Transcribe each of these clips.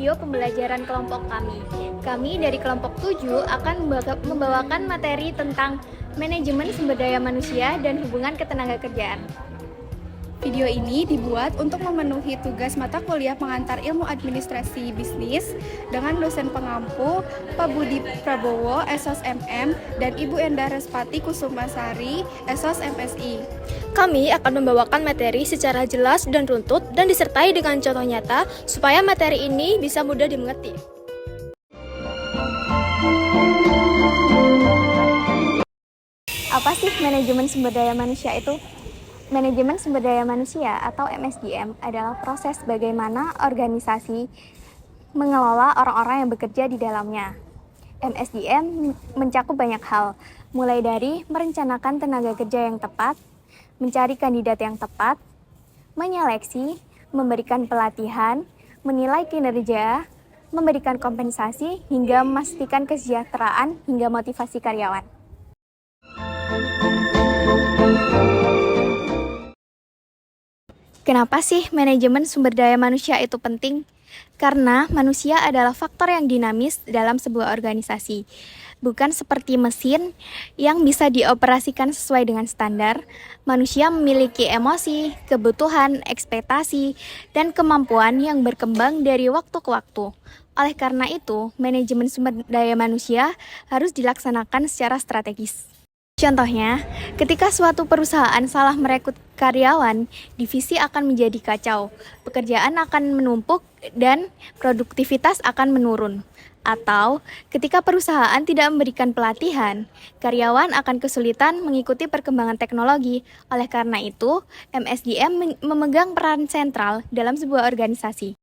video pembelajaran kelompok kami. Kami dari kelompok 7 akan membawakan materi tentang manajemen sumber daya manusia dan hubungan ketenagakerjaan. Video ini dibuat untuk memenuhi tugas mata kuliah pengantar ilmu administrasi bisnis dengan dosen pengampu Pak Budi Prabowo, SOS MM, dan Ibu Enda Respati Kusumasari, SOS MSI. Kami akan membawakan materi secara jelas dan runtut dan disertai dengan contoh nyata supaya materi ini bisa mudah dimengerti. Apa sih manajemen sumber daya manusia itu? Manajemen sumber daya manusia atau MSDM adalah proses bagaimana organisasi mengelola orang-orang yang bekerja di dalamnya. MSDM mencakup banyak hal, mulai dari merencanakan tenaga kerja yang tepat, mencari kandidat yang tepat, menyeleksi, memberikan pelatihan, menilai kinerja, memberikan kompensasi, hingga memastikan kesejahteraan hingga motivasi karyawan. Kenapa sih manajemen sumber daya manusia itu penting? Karena manusia adalah faktor yang dinamis dalam sebuah organisasi. Bukan seperti mesin yang bisa dioperasikan sesuai dengan standar, manusia memiliki emosi, kebutuhan, ekspektasi, dan kemampuan yang berkembang dari waktu ke waktu. Oleh karena itu, manajemen sumber daya manusia harus dilaksanakan secara strategis. Contohnya, ketika suatu perusahaan salah merekrut karyawan, divisi akan menjadi kacau, pekerjaan akan menumpuk, dan produktivitas akan menurun. Atau, ketika perusahaan tidak memberikan pelatihan, karyawan akan kesulitan mengikuti perkembangan teknologi. Oleh karena itu, MSDM memegang peran sentral dalam sebuah organisasi.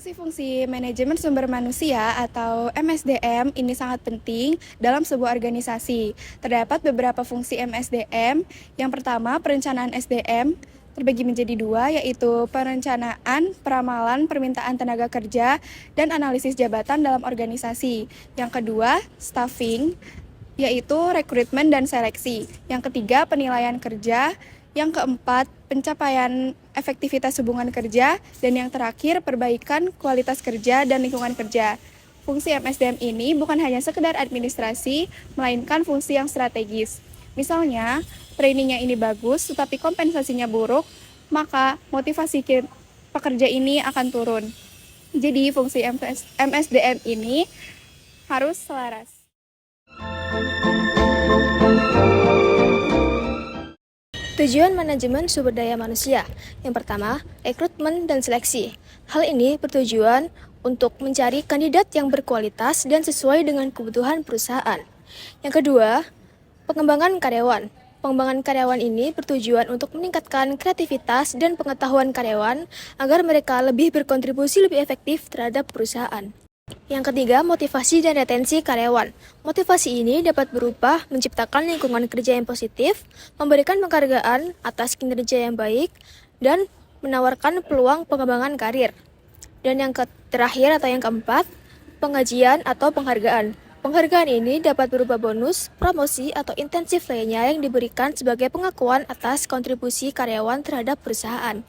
Fungsi-fungsi manajemen sumber manusia atau MSDM ini sangat penting dalam sebuah organisasi. Terdapat beberapa fungsi MSDM. Yang pertama, perencanaan SDM terbagi menjadi dua, yaitu perencanaan, peramalan, permintaan tenaga kerja, dan analisis jabatan dalam organisasi. Yang kedua, staffing, yaitu rekrutmen dan seleksi. Yang ketiga, penilaian kerja. Yang keempat, pencapaian efektivitas hubungan kerja. Dan yang terakhir, perbaikan kualitas kerja dan lingkungan kerja. Fungsi MSDM ini bukan hanya sekedar administrasi, melainkan fungsi yang strategis. Misalnya, trainingnya ini bagus, tetapi kompensasinya buruk, maka motivasi pekerja ini akan turun. Jadi, fungsi MSDM ini harus selaras. Tujuan manajemen sumber daya manusia. Yang pertama, rekrutmen dan seleksi. Hal ini bertujuan untuk mencari kandidat yang berkualitas dan sesuai dengan kebutuhan perusahaan. Yang kedua, pengembangan karyawan. Pengembangan karyawan ini bertujuan untuk meningkatkan kreativitas dan pengetahuan karyawan agar mereka lebih berkontribusi lebih efektif terhadap perusahaan. Yang ketiga, motivasi dan retensi karyawan. Motivasi ini dapat berupa menciptakan lingkungan kerja yang positif, memberikan penghargaan atas kinerja yang baik, dan menawarkan peluang pengembangan karir. Dan yang terakhir atau yang keempat, pengajian atau penghargaan. Penghargaan ini dapat berupa bonus, promosi, atau intensif lainnya yang diberikan sebagai pengakuan atas kontribusi karyawan terhadap perusahaan.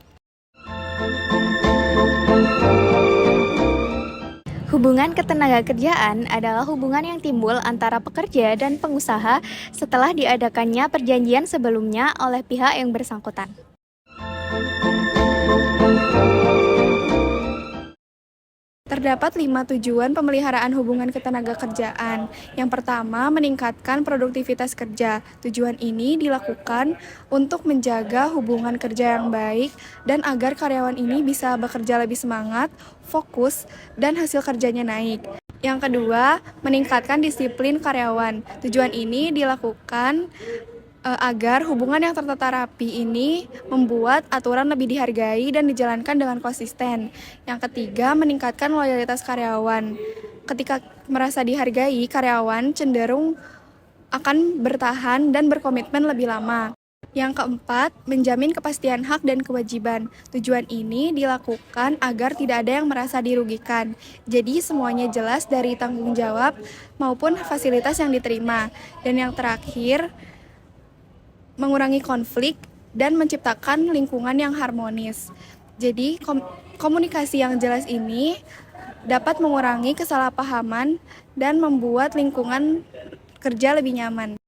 Hubungan ketenagakerjaan adalah hubungan yang timbul antara pekerja dan pengusaha setelah diadakannya perjanjian sebelumnya oleh pihak yang bersangkutan. Terdapat 5 tujuan pemeliharaan hubungan ketenagakerjaan. Yang pertama, meningkatkan produktivitas kerja. Tujuan ini dilakukan untuk menjaga hubungan kerja yang baik dan agar karyawan ini bisa bekerja lebih semangat, fokus, dan hasil kerjanya naik. Yang kedua, meningkatkan disiplin karyawan. Tujuan ini dilakukan agar hubungan yang tertata rapi ini membuat aturan lebih dihargai dan dijalankan dengan konsisten. Yang ketiga, meningkatkan loyalitas karyawan. Ketika merasa dihargai, karyawan cenderung akan bertahan dan berkomitmen lebih lama. Yang keempat, menjamin kepastian hak dan kewajiban. Tujuan ini dilakukan agar tidak ada yang merasa dirugikan. Jadi semuanya jelas dari tanggung jawab maupun fasilitas yang diterima. Dan yang terakhir, mengurangi konflik dan menciptakan lingkungan yang harmonis. Jadi, komunikasi yang jelas ini dapat mengurangi kesalahpahaman dan membuat lingkungan kerja lebih nyaman.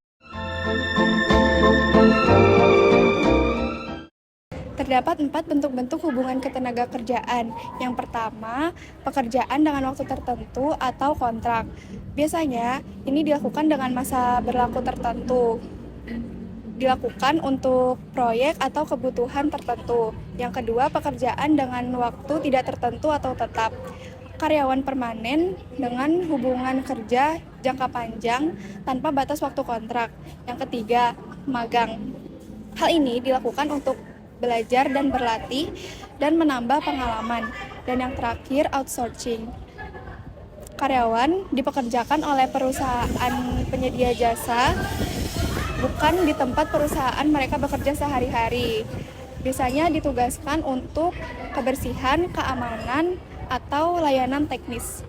Terdapat 4 bentuk-bentuk hubungan ketenagakerjaan. Yang pertama, pekerjaan dengan waktu tertentu atau kontrak. Biasanya, ini dilakukan dengan masa berlaku tertentu. Dilakukan untuk proyek atau kebutuhan tertentu. Yang kedua, pekerjaan dengan waktu tidak tertentu atau tetap. Karyawan permanen dengan hubungan kerja jangka panjang tanpa batas waktu kontrak. Yang ketiga, magang. Hal ini dilakukan untuk belajar dan berlatih dan menambah pengalaman. Dan yang terakhir, outsourcing. Karyawan dipekerjakan oleh perusahaan penyedia jasa, bukan di tempat perusahaan mereka bekerja sehari-hari. Biasanya ditugaskan untuk kebersihan, keamanan, atau layanan teknis.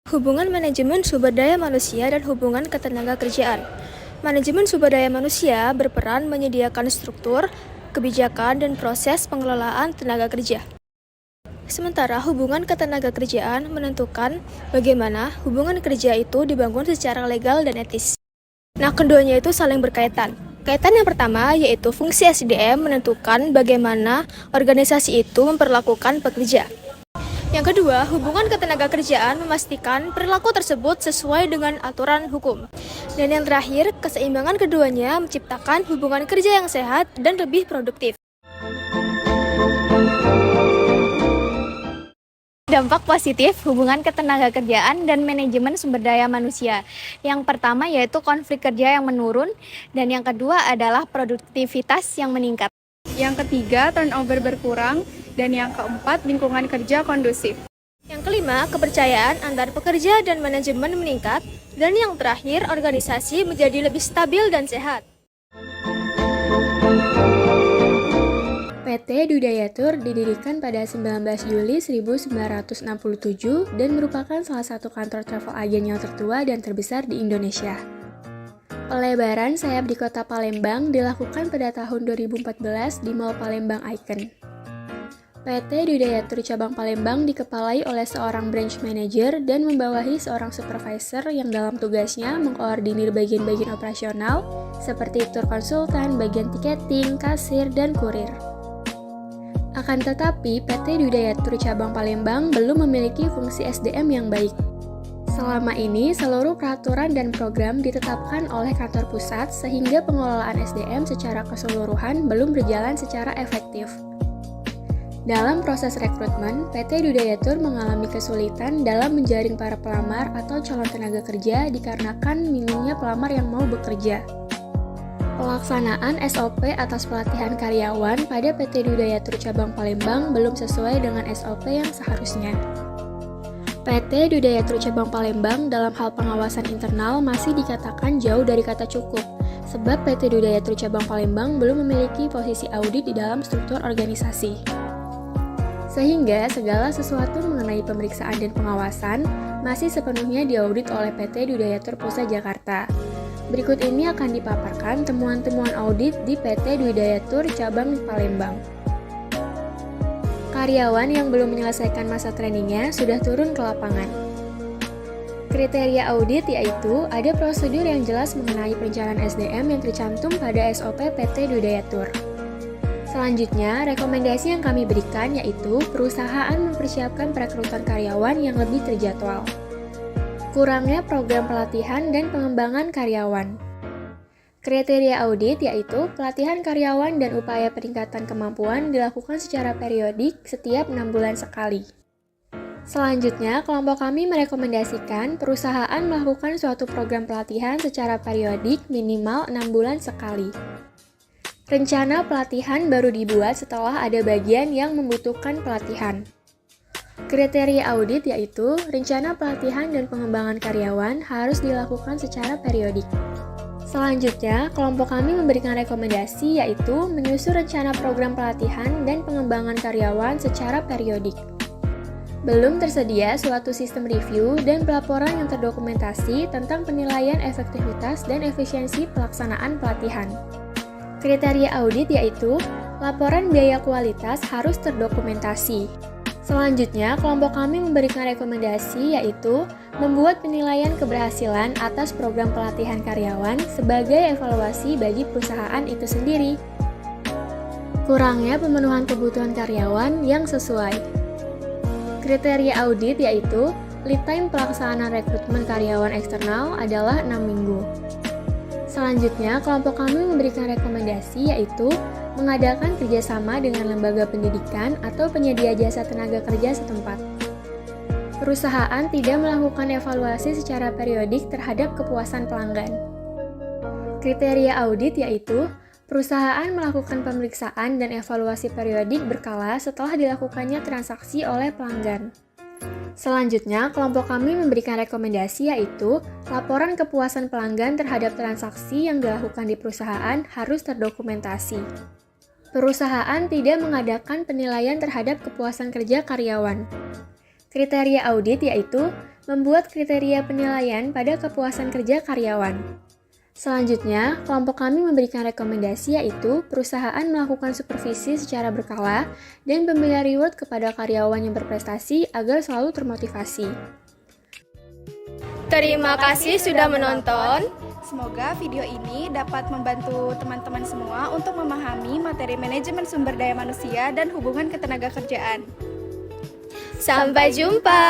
Hubungan manajemen sumber daya manusia dan hubungan ketenagakerjaan. Manajemen sumber daya manusia berperan menyediakan struktur, kebijakan, dan proses pengelolaan tenaga kerja. Sementara hubungan ketenagakerjaan menentukan bagaimana hubungan kerja itu dibangun secara legal dan etis. Nah, keduanya itu saling berkaitan. Kaitan yang pertama yaitu fungsi SDM menentukan bagaimana organisasi itu memperlakukan pekerja. Yang kedua, hubungan ketenagakerjaan memastikan perilaku tersebut sesuai dengan aturan hukum. Dan yang terakhir, keseimbangan keduanya menciptakan hubungan kerja yang sehat dan lebih produktif. Dampak positif hubungan ketenagakerjaan dan manajemen sumber daya manusia. Yang pertama yaitu konflik kerja yang menurun, dan yang kedua adalah produktivitas yang meningkat. Yang ketiga, turnover berkurang, dan yang keempat, lingkungan kerja kondusif. Yang kelima, kepercayaan antar pekerja dan manajemen meningkat, dan yang terakhir, organisasi menjadi lebih stabil dan sehat. PT Dudayatur didirikan pada 19 Juli 1967 dan merupakan salah satu kantor travel agen yang tertua dan terbesar di Indonesia. Pelebaran sayap di kota Palembang dilakukan pada tahun 2014 di Mall Palembang Icon. PT Dudayatur Cabang Palembang dikepalai oleh seorang branch manager dan membawahi seorang supervisor yang dalam tugasnya mengkoordinir bagian-bagian operasional seperti tour konsultan, bagian tiketing, kasir, dan kurir. Akan tetapi, PT Dudayatur Cabang Palembang belum memiliki fungsi SDM yang baik. Selama ini, seluruh peraturan dan program ditetapkan oleh kantor pusat sehingga pengelolaan SDM secara keseluruhan belum berjalan secara efektif. Dalam proses rekrutmen, PT Dudayatur mengalami kesulitan dalam menjaring para pelamar atau calon tenaga kerja dikarenakan minimnya pelamar yang mau bekerja. Pelaksanaan SOP atas pelatihan karyawan pada PT Dudayatur Cabang Palembang belum sesuai dengan SOP yang seharusnya. PT Dudayatur Cabang Palembang dalam hal pengawasan internal masih dikatakan jauh dari kata cukup, sebab PT Dudayatur Cabang Palembang belum memiliki posisi audit di dalam struktur organisasi. Sehingga segala sesuatu mengenai pemeriksaan dan pengawasan masih sepenuhnya diaudit oleh PT Dudayatur Pusat Jakarta. Berikut ini akan dipaparkan temuan-temuan audit di PT Dudayatur Cabang Palembang. Karyawan yang belum menyelesaikan masa trainingnya sudah turun ke lapangan. Kriteria audit yaitu ada prosedur yang jelas mengenai perencanaan SDM yang tercantum pada SOP PT Dudayatur. Selanjutnya, rekomendasi yang kami berikan yaitu perusahaan mempersiapkan perekrutan karyawan yang lebih terjadwal. Kurangnya program pelatihan dan pengembangan karyawan. Kriteria audit yaitu pelatihan karyawan dan upaya peningkatan kemampuan dilakukan secara periodik setiap 6 bulan sekali. Selanjutnya, kelompok kami merekomendasikan perusahaan melakukan suatu program pelatihan secara periodik minimal 6 bulan sekali. Rencana pelatihan baru dibuat setelah ada bagian yang membutuhkan pelatihan. Kriteria audit yaitu rencana pelatihan dan pengembangan karyawan harus dilakukan secara periodik. Selanjutnya, kelompok kami memberikan rekomendasi yaitu menyusun rencana program pelatihan dan pengembangan karyawan secara periodik. Belum tersedia suatu sistem review dan pelaporan yang terdokumentasi tentang penilaian efektivitas dan efisiensi pelaksanaan pelatihan. Kriteria audit yaitu laporan biaya kualitas harus terdokumentasi. Selanjutnya, kelompok kami memberikan rekomendasi yaitu membuat penilaian keberhasilan atas program pelatihan karyawan sebagai evaluasi bagi perusahaan itu sendiri. Kurangnya pemenuhan kebutuhan karyawan yang sesuai. Kriteria audit yaitu lead time pelaksanaan rekrutmen karyawan eksternal adalah 6 minggu. Selanjutnya, kelompok kami memberikan rekomendasi yaitu mengadakan kerjasama dengan lembaga pendidikan atau penyedia jasa tenaga kerja setempat. Perusahaan tidak melakukan evaluasi secara periodik terhadap kepuasan pelanggan. Kriteria audit yaitu perusahaan melakukan pemeriksaan dan evaluasi periodik berkala setelah dilakukannya transaksi oleh pelanggan. Selanjutnya, kelompok kami memberikan rekomendasi yaitu laporan kepuasan pelanggan terhadap transaksi yang dilakukan di perusahaan harus terdokumentasi. Perusahaan tidak mengadakan penilaian terhadap kepuasan kerja karyawan. Kriteria audit yaitu membuat kriteria penilaian pada kepuasan kerja karyawan. Selanjutnya, kelompok kami memberikan rekomendasi yaitu perusahaan melakukan supervisi secara berkala dan pemberian reward kepada karyawan yang berprestasi agar selalu termotivasi. Terima kasih sudah menonton. Semoga video ini dapat membantu teman-teman semua untuk memahami materi manajemen sumber daya manusia dan hubungan ketenaga kerjaan. Sampai jumpa.